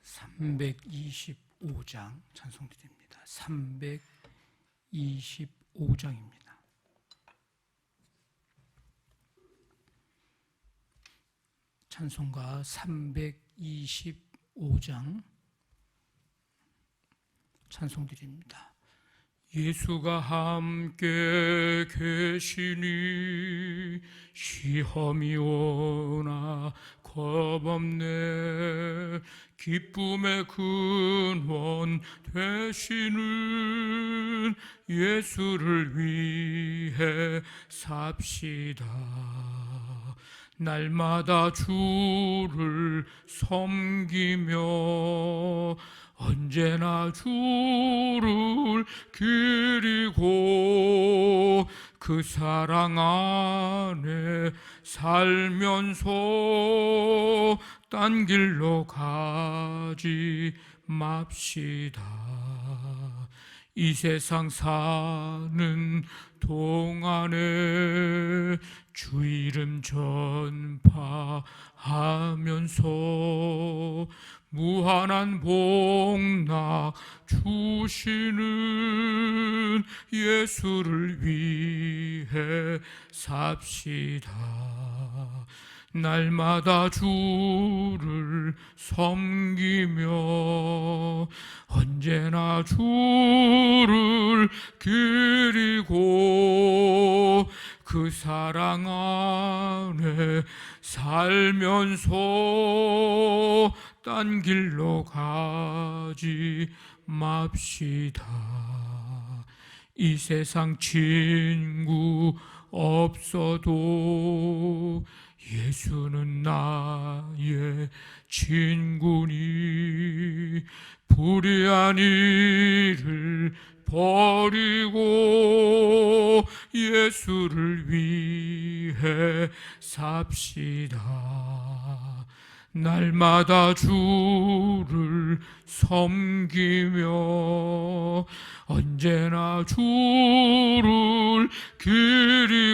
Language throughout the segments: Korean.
325장 찬송드립니다. 325장입니다. 찬송가 325장 찬송드립니다. 예수가 함께 계시니 시험이 오나 겁없네. 기쁨의 근원 되시는 예수를 위해 삽시다. 날마다 주를 섬기며 언제나 주를 기리고 그 사랑 안에 살면서 딴 길로 가지 맙시다. 이 세상 사는 동안에 주 이름 전파하면서 무한한 복락 주시는 예수를 위해 삽시다. 날마다 주를 섬기며 언제나 주를 기리고 그 사랑 안에 살면서 딴 길로 가지 맙시다. 이 세상 친구 없어도 예수는 나의 친구니 불의한 일을 버리고 예수를 위해 삽시다. 날마다 주를 섬기며 언제나 주를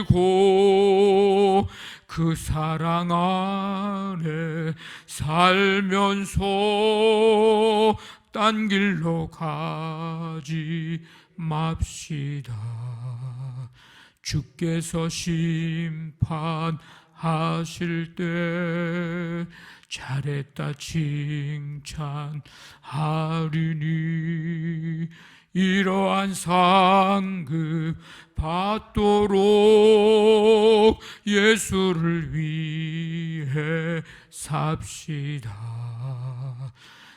기리고 그 사랑 안에 살면서 딴 길로 가지 맙시다. 주께서 심판하실 때 잘했다 칭찬하리니 이러한 상급 받도록 예수를 위해 삽시다.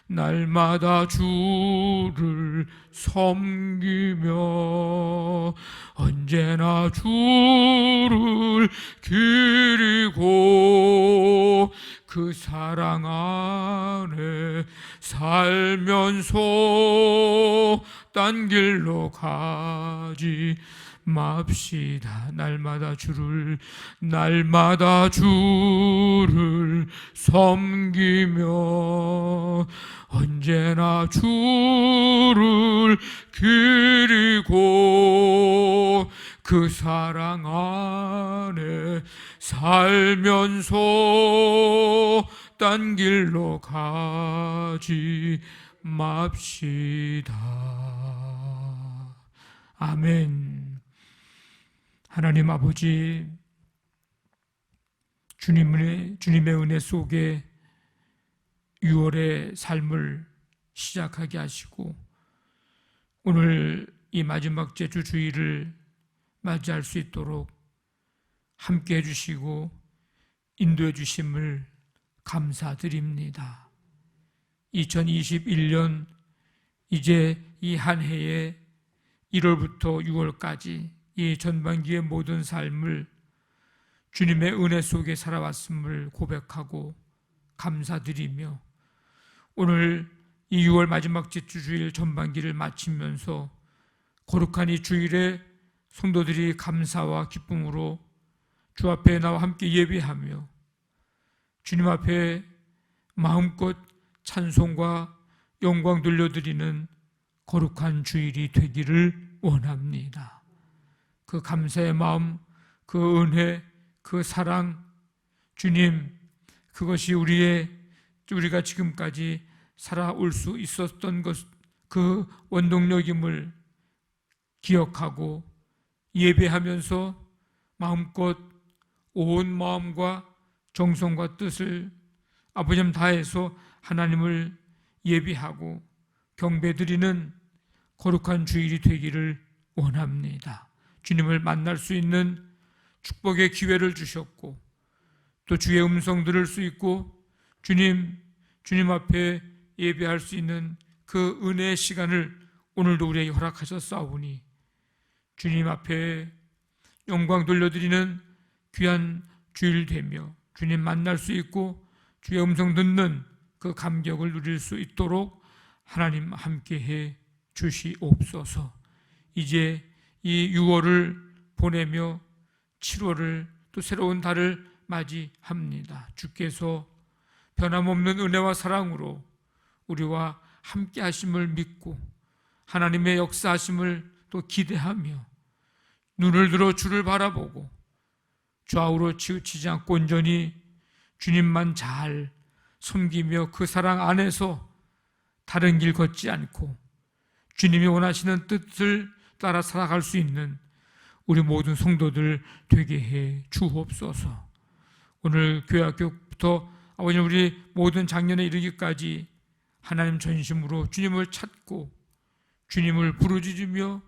날마다 주를 섬기며 언제나 주를 기리고 그 사랑 안에 살면서 딴 길로 가지 맙시다. 날마다 주를 섬기며 언제나 주를 기리고 그 사랑 안에 살면서 딴 길로 가지 맙시다. 아멘. 하나님 아버지, 주님의 은혜 속에 6월의 삶을 시작하게 하시고 오늘 이 마지막 제주 주일을 맞이할 수 있도록 함께 해주시고 인도해 주심을 감사드립니다. 2021년 이제 이 한 해에 1월부터 6월까지 이 전반기의 모든 삶을 주님의 은혜 속에 살아왔음을 고백하고 감사드리며 오늘 이 6월 마지막 제주주일 전반기를 마치면서 거룩한 이 주일에 성도들이 감사와 기쁨으로 주 앞에 나와 함께 예배하며 주님 앞에 마음껏 찬송과 영광 돌려드리는 거룩한 주일이 되기를 원합니다. 그 감사의 마음, 그 은혜, 그 사랑, 주님, 그것이 우리가 지금까지 살아올 수 있었던 그 원동력임을 기억하고 예배하면서 마음껏 온 마음과 정성과 뜻을 아버지 다해서 하나님을 예비하고 경배드리는 거룩한 주일이 되기를 원합니다. 주님을 만날 수 있는 축복의 기회를 주셨고 또 주의 음성 들을 수 있고 주님 앞에 예배할 수 있는 그 은혜의 시간을 오늘도 우리에게 허락하셨사오니 주님 앞에 영광 돌려드리는 귀한 주일 되며 주님 만날 수 있고 주의 음성 듣는 그 감격을 누릴 수 있도록 하나님 함께해 주시옵소서. 이제 이 6월을 보내며 7월을 또 새로운 달을 맞이합니다. 주께서 변함없는 은혜와 사랑으로 우리와 함께 하심을 믿고 하나님의 역사하심을 또 기대하며 눈을 들어 주를 바라보고 좌우로 치우치지 않고 온전히 주님만 잘 섬기며 그 사랑 안에서 다른 길 걷지 않고 주님이 원하시는 뜻을 따라 살아갈 수 있는 우리 모든 성도들 되게 해 주옵소서. 오늘 교회학교부터 아버님 우리 모든 작년에 이르기까지 하나님 전심으로 주님을 찾고 주님을 부르짖으며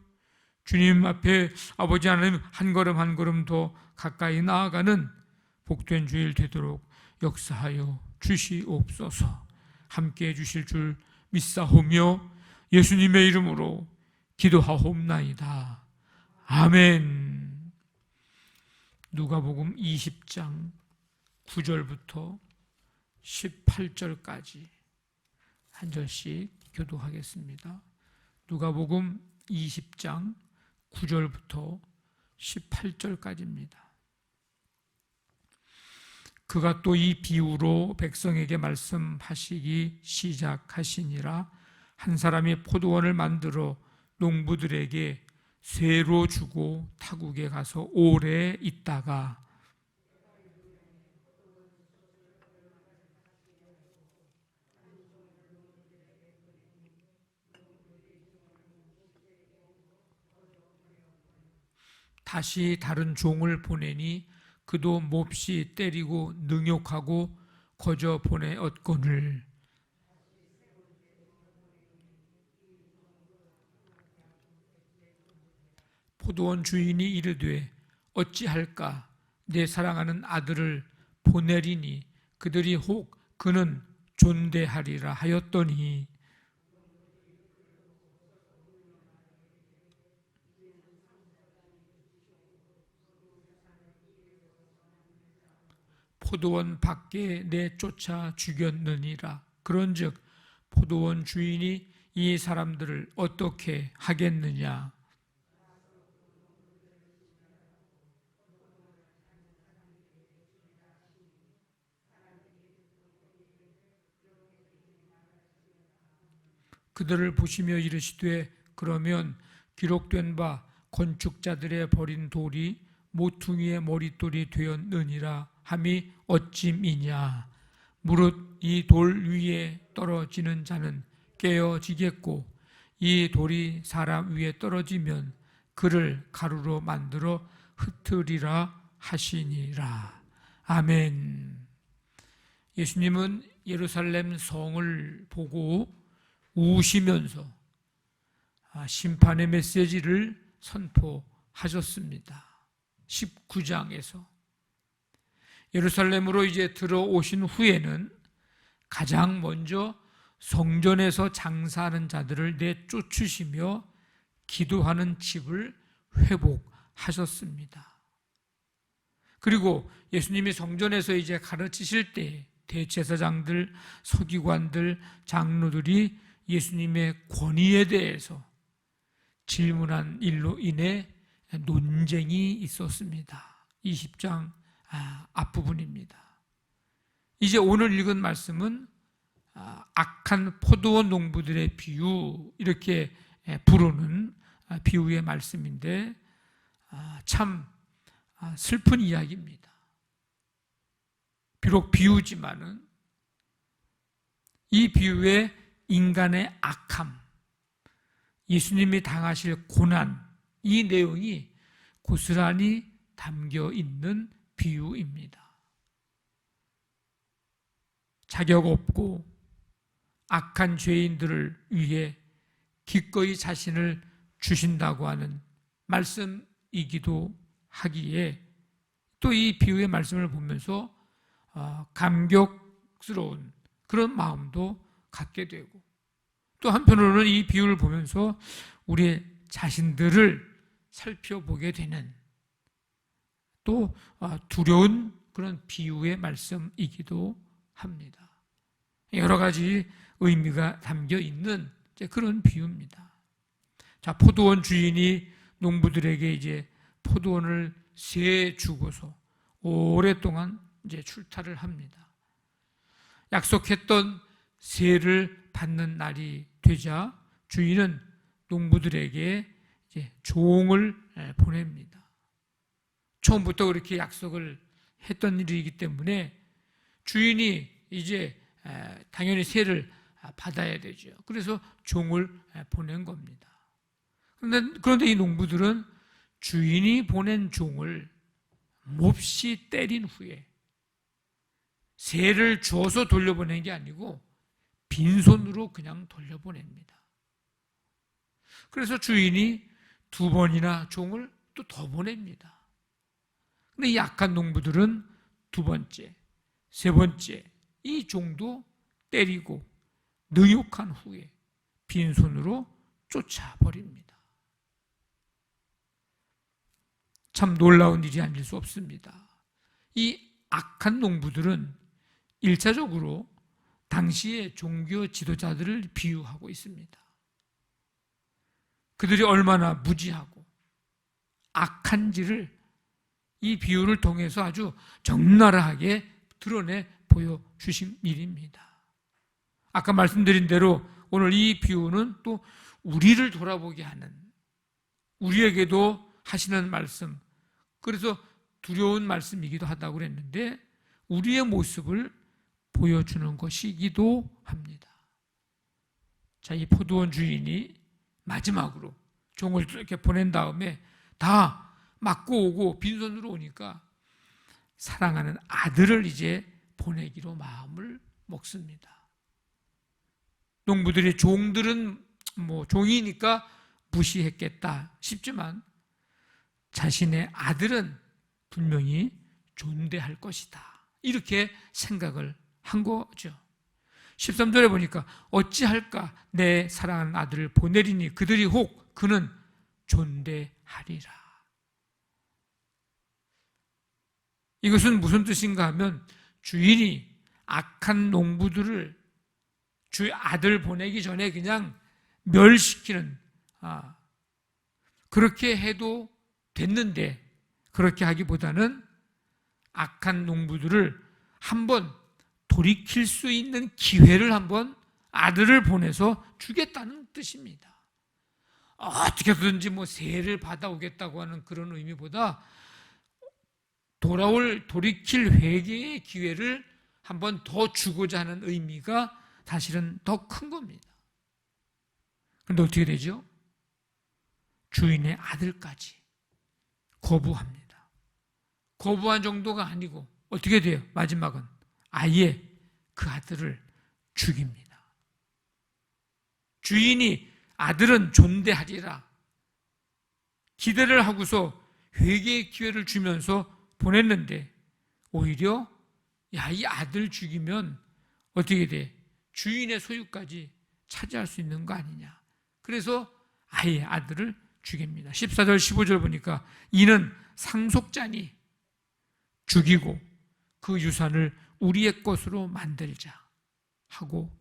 주님 앞에 아버지 하나님 한 걸음 한 걸음 더 가까이 나아가는 복된 주일 되도록 역사하여 주시옵소서. 함께해 주실 줄 믿사오며 예수님의 이름으로 기도하옵나이다. 아멘. 누가복음 20장 9절부터 18절까지 한 절씩 교도하겠습니다. 누가복음 20장 9절부터 18절까지입니다. 그가 또 이 비유로 백성에게 말씀하시기 시작하시니라. 한 사람이 포도원을 만들어 농부들에게 쇠로 주고 타국에 가서 오래 있다가 다시 다른 종을 보내니 그도 몹시 때리고 능욕하고 거저 보내었거늘. 포도원 주인이 이르되 어찌할까 내 사랑하는 아들을 보내리니 그들이 혹 그는 존대하리라 하였더니 포도원 밖에 내쫓아 죽였느니라. 그런즉 포도원 주인이 이 사람들을 어떻게 하겠느냐. 그들을 보시며 이르시되 그러면 기록된 바 건축자들의 버린 돌이 모퉁이의 머릿돌이 되었느니라 함이 어찌미냐. 무릇 이 돌 위에 떨어지는 자는 깨어지겠고 이 돌이 사람 위에 떨어지면 그를 가루로 만들어 흩으리라 하시니라. 아멘. 예수님은 예루살렘 성을 보고 우시면서 심판의 메시지를 선포하셨습니다. 19장에서 예루살렘으로 이제 들어오신 후에는 가장 먼저 성전에서 장사하는 자들을 내쫓으시며 기도하는 집을 회복하셨습니다. 그리고 예수님이 성전에서 이제 가르치실 때 대제사장들, 서기관들, 장로들이 예수님의 권위에 대해서 질문한 일로 인해 논쟁이 있었습니다. 20장 앞부분입니다. 이제 오늘 읽은 말씀은 악한 포도원 농부들의 비유, 이렇게 부르는 비유의 말씀인데 참 슬픈 이야기입니다. 비록 비유지만은 이 비유의 인간의 악함, 예수님이 당하실 고난, 이 내용이 고스란히 담겨 있는 비유입니다. 자격 없고 악한 죄인들을 위해 기꺼이 자신을 주신다고 하는 말씀이기도 하기에 또 이 비유의 말씀을 보면서 감격스러운 그런 마음도 갖게 되고, 또 한편으로는 이 비유를 보면서 우리의 자신들을 살펴보게 되는 또 두려운 그런 비유의 말씀이기도 합니다. 여러 가지 의미가 담겨 있는 그런 비유입니다. 자, 포도원 주인이 농부들에게 이제 포도원을 세 주고서 오랫동안 이제 출타를 합니다. 약속했던 세를 받는 날이 되자 주인은 농부들에게 이제 종을 보냅니다. 처음부터 그렇게 약속을 했던 일이기 때문에 주인이 이제 당연히 세를 받아야 되죠. 그래서 종을 보낸 겁니다. 그런데 이 농부들은 주인이 보낸 종을 몹시 때린 후에 세를 줘서 돌려보낸 게 아니고 빈손으로 그냥 돌려보냅니다. 그래서 주인이 2번이나 종을 또 더 보냅니다. 근데 이 악한 농부들은 2번째, 3번째 이 종도 때리고 능욕한 후에 빈손으로 쫓아버립니다. 참 놀라운 일이 아닐 수 없습니다. 이 악한 농부들은 1차적으로 당시의 종교 지도자들을 비유하고 있습니다. 그들이 얼마나 무지하고 악한지를 이 비유를 통해서 아주 적나라하게 드러내 보여주신 일입니다. 아까 말씀드린 대로 오늘 이 비유는 또 우리를 돌아보게 하는, 우리에게도 하시는 말씀, 그래서 두려운 말씀이기도 하다고 그랬는데 우리의 모습을 보여주는 것이기도 합니다. 자, 이 포도원 주인이 마지막으로 종을 이렇게 보낸 다음에 다 맞고 오고 빈손으로 오니까 사랑하는 아들을 이제 보내기로 마음을 먹습니다. 농부들이 종들은 종이니까 무시했겠다 싶지만 자신의 아들은 분명히 존대할 것이다, 이렇게 생각을 한 거죠. 13절에 보니까 어찌할까 내 사랑하는 아들을 보내리니 그들이 혹 그는 존대하리라. 이것은 무슨 뜻인가 하면 주인이 악한 농부들을 주의 아들 보내기 전에 그냥 멸시키는, 그렇게 해도 됐는데 그렇게 하기보다는 악한 농부들을 한번 돌이킬 수 있는 기회를 한번 아들을 보내서 주겠다는 뜻입니다. 어떻게든지 세를 받아오겠다고 하는 그런 의미보다 돌이킬 회개의 기회를 한번 더 주고자 하는 의미가 사실은 더 큰 겁니다. 그런데 어떻게 되죠? 주인의 아들까지 거부합니다. 거부한 정도가 아니고 어떻게 돼요? 마지막은 아예 그 아들을 죽입니다. 주인이 아들은 존대하리라 기대를 하고서 회개의 기회를 주면서 보냈는데 오히려 이 아들 죽이면 어떻게 돼? 주인의 소유까지 차지할 수 있는 거 아니냐. 그래서 아예 아들을 죽입니다. 14절 15절 보니까 이는 상속자니 죽이고 그 유산을 우리의 것으로 만들자 하고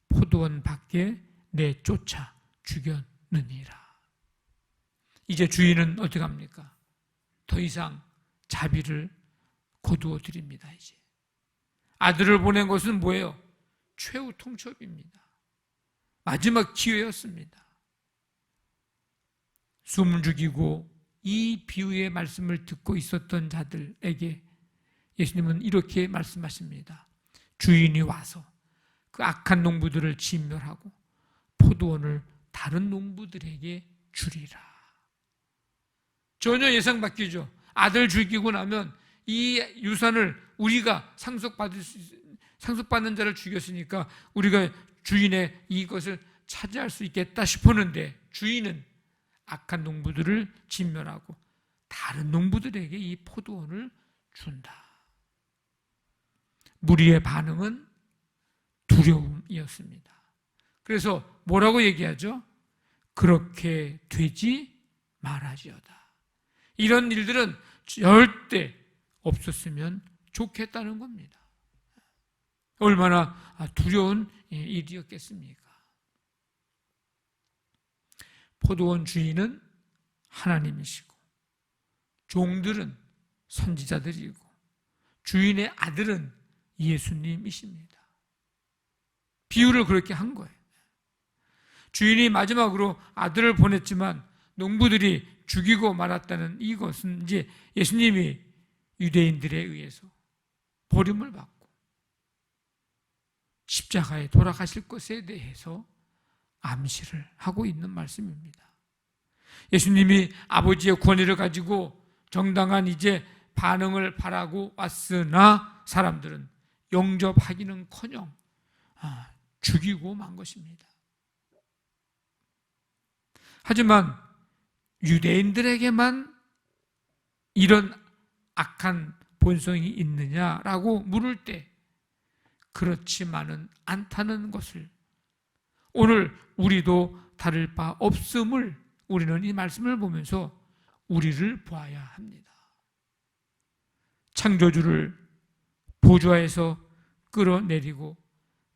포도원 밖에 내쫓아 죽였느니라. 이제 주인은 어떻게 합니까? 더 이상 자비를 거두어 드립니다. 이제 아들을 보낸 것은 뭐예요? 최후 통첩입니다. 마지막 기회였습니다. 숨 죽이고 이 비유의 말씀을 듣고 있었던 자들에게 예수님은 이렇게 말씀하십니다. 주인이 와서 그 악한 농부들을 진멸하고 포도원을 다른 농부들에게 주리라. 전혀 예상 바뀌죠. 아들 죽이고 나면 이 유산을 우리가 상속받는 자를 죽였으니까 우리가 주인의 이것을 차지할 수 있겠다 싶었는데, 주인은 악한 농부들을 진멸하고 다른 농부들에게 이 포도원을 준다. 무리의 반응은 두려움이었습니다. 그래서 뭐라고 얘기하죠? 그렇게 되지 말아지어다. 이런 일들은 절대 없었으면 좋겠다는 겁니다. 얼마나 두려운 일이었겠습니까? 포도원 주인은 하나님이시고 종들은 선지자들이고 주인의 아들은 예수님이십니다. 비유를 그렇게 한 거예요. 주인이 마지막으로 아들을 보냈지만 농부들이 죽이고 말았다는 이것은 이제 예수님이 유대인들에 의해서 버림을 받고 십자가에 돌아가실 것에 대해서 암시를 하고 있는 말씀입니다. 예수님이 아버지의 권위를 가지고 정당한 이제 반응을 바라고 왔으나 사람들은 영접하기는커녕 죽이고 만 것입니다. 하지만 유대인들에게만 이런 악한 본성이 있느냐라고 물을 때 그렇지만은 않다는 것을, 오늘 우리도 다를 바 없음을 우리는 이 말씀을 보면서 우리를 보아야 합니다. 창조주를 보좌에서 끌어내리고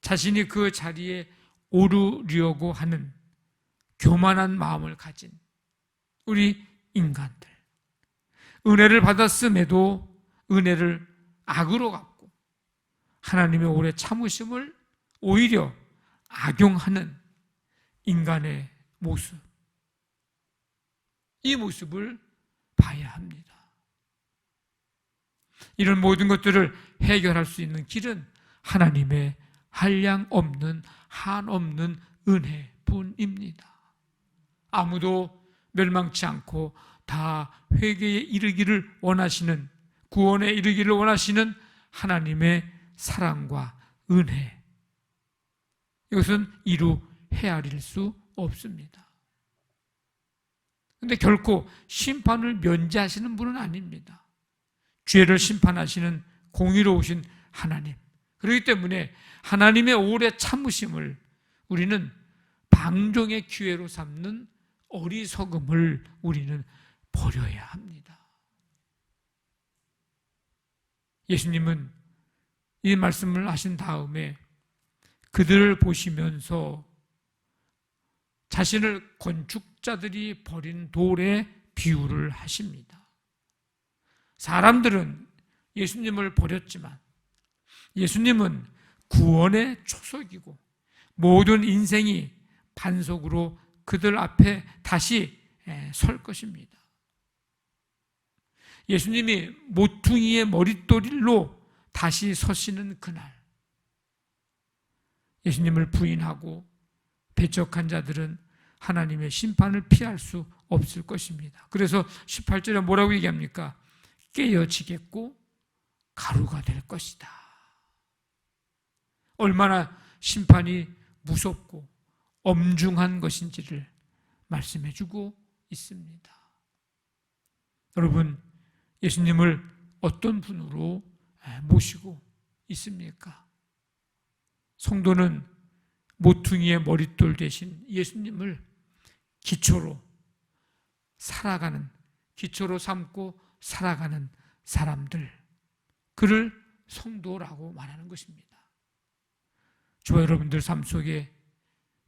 자신이 그 자리에 오르려고 하는 교만한 마음을 가진 우리 인간들, 은혜를 받았음에도 은혜를 악으로 갚고 하나님의 오래 참으심을 오히려 악용하는 인간의 모습, 이 모습을 봐야 합니다. 이런 모든 것들을 해결할 수 있는 길은 하나님의 한량없는 한없는 은혜뿐입니다. 아무도 멸망치 않고 다 회개에 이르기를 원하시는, 구원에 이르기를 원하시는 하나님의 사랑과 은혜, 이것은 이루 헤아릴 수 없습니다. 그런데 결코 심판을 면제하시는 분은 아닙니다. 죄를 심판하시는 공의로우신 하나님, 그렇기 때문에 하나님의 오래 참으심을 우리는 방종의 기회로 삼는 어리석음을 우리는 버려야 합니다. 예수님은 이 말씀을 하신 다음에 그들을 보시면서 자신을 건축자들이 버린 돌에 비유를 하십니다. 사람들은 예수님을 버렸지만 예수님은 구원의 초석이고 모든 인생이 반석으로 그들 앞에 다시 설 것입니다. 예수님이 모퉁이의 머릿돌로 다시 서시는 그날, 예수님을 부인하고 배척한 자들은 하나님의 심판을 피할 수 없을 것입니다. 그래서 18절에 뭐라고 얘기합니까? 깨어지겠고 가루가 될 것이다. 얼마나 심판이 무섭고 엄중한 것인지를 말씀해주고 있습니다. 여러분, 예수님을 어떤 분으로 모시고 있습니까? 성도는 모퉁이의 머릿돌 대신 예수님을 기초로 살아가는, 기초로 삼고 살아가는 사람들, 그를 성도라고 말하는 것입니다. 저와 여러분들 삶 속에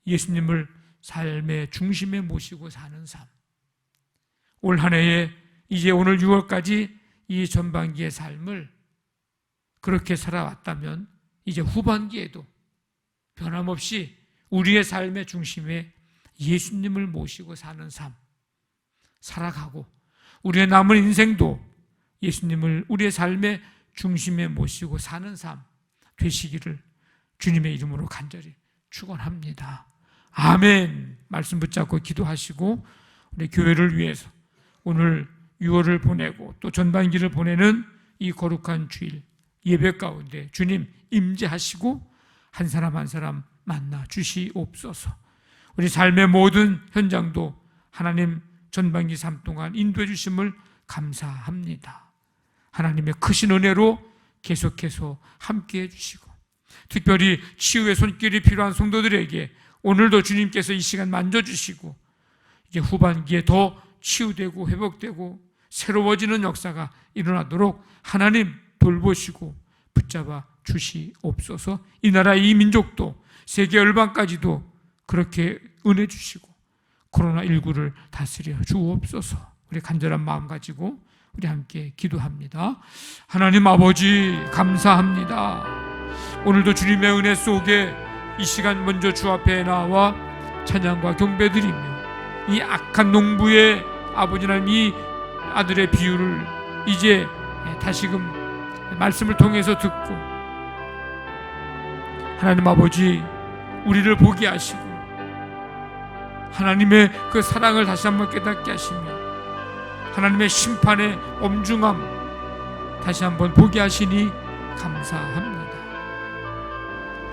예수님을 삶의 중심에 모시고 사는 삶, 올 한 해에 이제 오늘 6월까지 이 전반기의 삶을 그렇게 살아왔다면 이제 후반기에도 변함없이 우리의 삶의 중심에 예수님을 모시고 사는 삶 살아가고, 우리의 남은 인생도 예수님을 우리의 삶의 중심에 모시고 사는 삶 되시기를 주님의 이름으로 간절히 축원합니다. 아멘. 말씀 붙잡고 기도하시고 우리 교회를 위해서 오늘 6월을 보내고 또 전반기를 보내는 이 거룩한 주일 예배 가운데 주님 임재하시고 한 사람 한 사람 만나 주시옵소서. 우리 삶의 모든 현장도 하나님 전반기 삶 동안 인도해 주심을 감사합니다. 하나님의 크신 은혜로 계속해서 함께해 주시고 특별히 치유의 손길이 필요한 성도들에게 오늘도 주님께서 이 시간 만져주시고 이제 후반기에 더 치유되고 회복되고 새로워지는 역사가 일어나도록 하나님 돌보시고 붙잡아 주시옵소서. 이 나라 이 민족도 세계 열방까지도 그렇게 은혜 주시고 코로나19를 다스려 주옵소서. 우리 간절한 마음 가지고 우리 함께 기도합니다. 하나님 아버지 감사합니다. 오늘도 주님의 은혜 속에 이 시간 먼저 주 앞에 나와 찬양과 경배드리며 이 악한 농부의 아버지 하나님 이 아들의 비유를 이제 다시금 말씀을 통해서 듣고 하나님 아버지 우리를 보게 하시고 하나님의 그 사랑을 다시 한번 깨닫게 하시며 하나님의 심판의 엄중함 다시 한번 보게 하시니 감사합니다.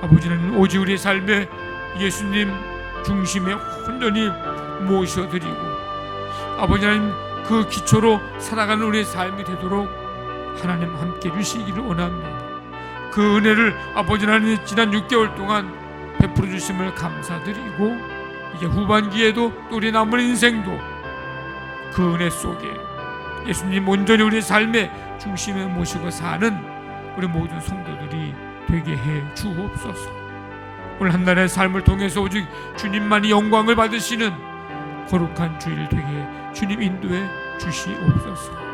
아버지는 오직 우리의 삶에 예수님 중심에 온전히 모셔드리고 아버지 하나님 그 기초로 살아가는 우리의 삶이 되도록 하나님 함께 주시기를 원합니다. 그 은혜를 아버지 하나님 지난 6개월 동안 베풀어 주심을 감사드리고 이제 후반기에도 또 우리 남은 인생도 그 은혜 속에 예수님 온전히 우리의 삶의 중심에 모시고 사는 우리 모든 성도들이 되게 해 주옵소서. 오늘 한 날의 삶을 통해서 오직 주님만이 영광을 받으시는 거룩한 주일 되게 주님 인도해 주시옵소서.